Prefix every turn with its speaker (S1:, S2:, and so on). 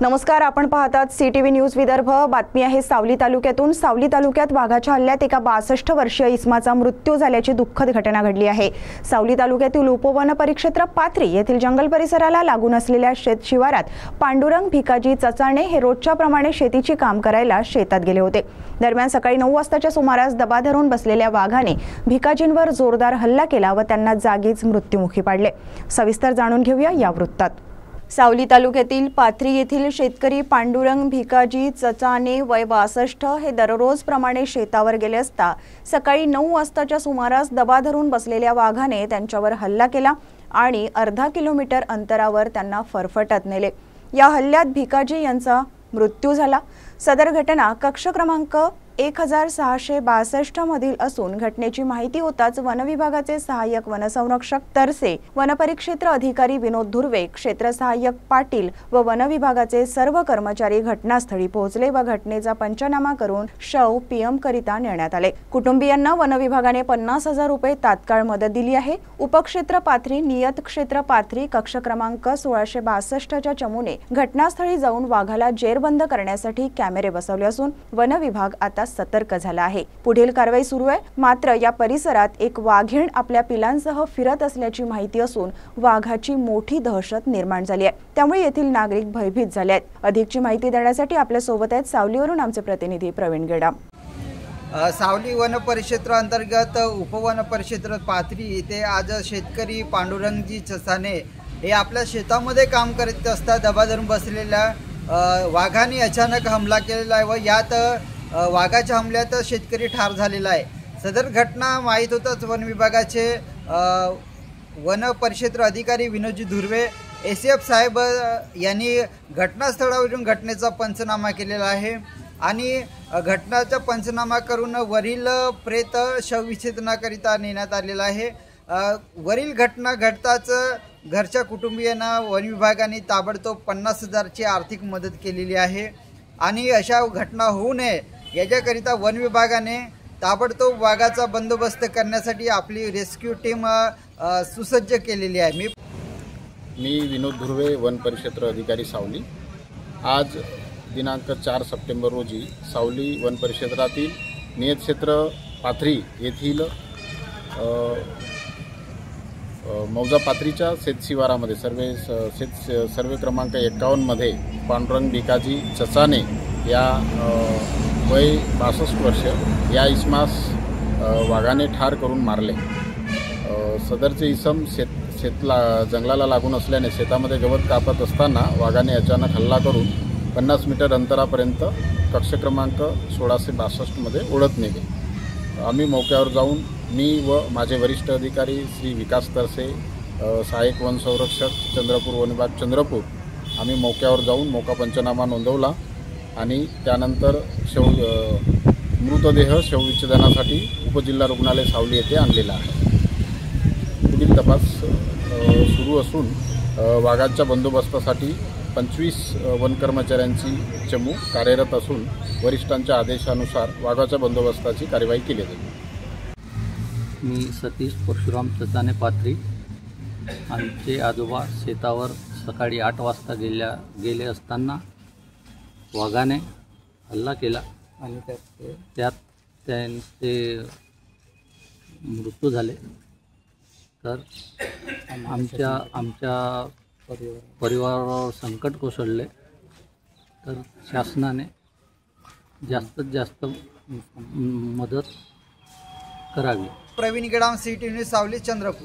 S1: नमस्कार, आपण पाहतात सीटीव्ही न्यूज विदर्भ। बातमी आहे सावली तालुक्यातून। सावली तालुक्यात वाघाच्या हल्ल्यात एका 62 वर्षीय इसमाचा मृत्यू झाल्याची दुःखद घटना घडली आहे। सावली तालुक्यातील उपवन परिक्षेत्र पाथरी येथील जंगल परिसराला लागून असलेल्या शेत शिवारात पांडुरंग भिकाजी चचाणे हे रोजच्या प्रमाणे शेतीची काम करायला शेतात गेले होते। दरम्यान सकाळी 9 वाजताच्या सुमारास दबा धरून बसलेल्या वाघाने भिकाजींवर जोरदार हल्ला केला व त्यांना जागीच मृत्युमुखी पाडले। सविस्तर जाणून घेऊया या वृत्तात। सावली तालुक्यातील पाथरी येथील शेतकरी पांडुरंग भिकाजी चचाणे वय 62 हे दररोज प्रमाणे शेतावर गेले असता सकाळी 9 वाजताच्या सुमारास दबा धरून बसलेल्या वाघाने त्यांच्यावर हल्ला केला आणि अर्धा किलोमीटर अंतरावर त्यांना फरफटत नेले। या हल्ल्यात भिकाजी यांचा मृत्यू झाला। सदर घटना कक्ष क्रमांक 1662 मधील असून घटनेची माहिती होताच वन विभागाचे सहाय्यक वनसंरक्षक तरसे, वनपरिक्षेत्र अधिकारी विनोद धुर्वे, क्षेत्र सहाय्यक पाटील व वन विभागाचे सर्व कर्मचारी घटनास्थळी पोहोचले व घटनेचा पंचनामा करून शव पीएम करिता नेण्यात आले। कुटुंबियांना वन विभागाने 50,000 रुपये तात्काळ मदत दिली आहे। उपक्षेत्र पाथरी, नियत क्षेत्र पाथरी, कक्ष क्रमांक 1662 च्या चमूने घटनास्थळी जाऊन वाघाला जेरबंद करण्यासाठी कॅमेरे बसवले असून वन विभाग आता सतर्क झाला आहे। पुढील कारवाई सुरू आहे। मात्र या परिसरात एक वाघीण आपल्या पिलांसह फिरत असल्याची माहिती असून वाघाची मोठी दहशत निर्माण झाली आहे। त्यामुळे येथील नागरिक भयभीत झाले आहेत। अधिकची माहिती देण्यासाठी आपल्या सोबत आहेत सावलीवरून आमचे प्रतिनिधी प्रवीण गेडाम।
S2: सावली वन परिक्षेत्र अंतर्गत उपवन परिक्षेत्र पाथरी येथे आज शेतकरी पांडुरंगजी चचाणे हे आपल्या शेतामध्ये काम करत असता दबा धरून बसलेल्या वाघाने अचानक हमला केलेला आहे व यात वाघाच्या हमल्यात शेतकरी ठार झालेला आहे। सदर घटना माहीत होताच वन विभागाचे वन परिक्षेत्र अधिकारी विनोदजी धुर्वे एसीएफ साहेब यांनी घटनास्थळावरून घटनेचा पंचनामा केलेला आहे आणि घटनाचा पंचनामा करून वरील प्रेत शवविच्छेदनाकरिता नेण्यात आलेला आहे। वरील घटना घडताच घरच्या कुटुंबियांना वन विभागाने ताबडतोब 50,000ची आर्थिक मदत केलेली आहे आणि अशा घटना होऊ नये याच्याकरिता वन विभागाने ताबडतोब वाघाचा बंदोबस्त करण्यासाठी आपली रेस्क्यू टीम सुसज्ज केलेली आहे।
S3: मी विनोद धुर्वे, वन परिक्षेत्र अधिकारी सावली। आज दिनांक 4 सप्टेंबर रोजी सावली वन परिक्षेत्रातील नियत क्षेत्र पाथरी येथील मौजा पाथरीच्या शेतशिवारामध्ये सर्वे क्रमांक 51 मध्ये पांडुरंग भिकाजी चचाणे या वय 62 वर्ष या इसमास वाघाने ठार करून मारले। सदरचे इसम जंगलाला लागून असल्याने शेतामध्ये गवत कापत असताना वाघाने अचानक हल्ला करून 50 मीटर अंतरापर्यंत कक्ष क्रमांक 1662 मध्ये ओढत नेले। आम्ही मौक्यावर जाऊन मी व माझे वरिष्ठ अधिकारी श्री विकास तरसे, सहाय्यक वन संरक्षक चंद्रपूर वन विभाग चंद्रपूर, आम्ही मौक्यावर जाऊन मौका पंचनामा नोंदवला आणि त्यानंतर मृतदेह शवविच्छेदनासाठी उपजिल्हा रुग्णालय सावली येथे आणलेला आहे। पुढील तपास सुरू असून वाघाच्या बंदोबस्तासाठी 25 वन कर्मचाऱ्यांची चमू कार्यरत असून वरिष्ठांच्या आदेशानुसार वाघाच्या बंदोबस्ताची कार्यवाही केली जाईल।
S4: मी सतीश परशुराम चचाणे पाथरी। आमचे आजोबा शेतावर सकाळी 8 वाजता गेले असताना वाघाने हल्ला केला आणि त्यात त्यांचे मृत्यू झाले। तर आमच्या परिवारावर संकट कोसळले तर शासनाने जास्तीत जास्त मदत करावी।
S2: प्रवीण गेडाम, सीटीव्ही न्यूज, सावली, चंद्रपूर।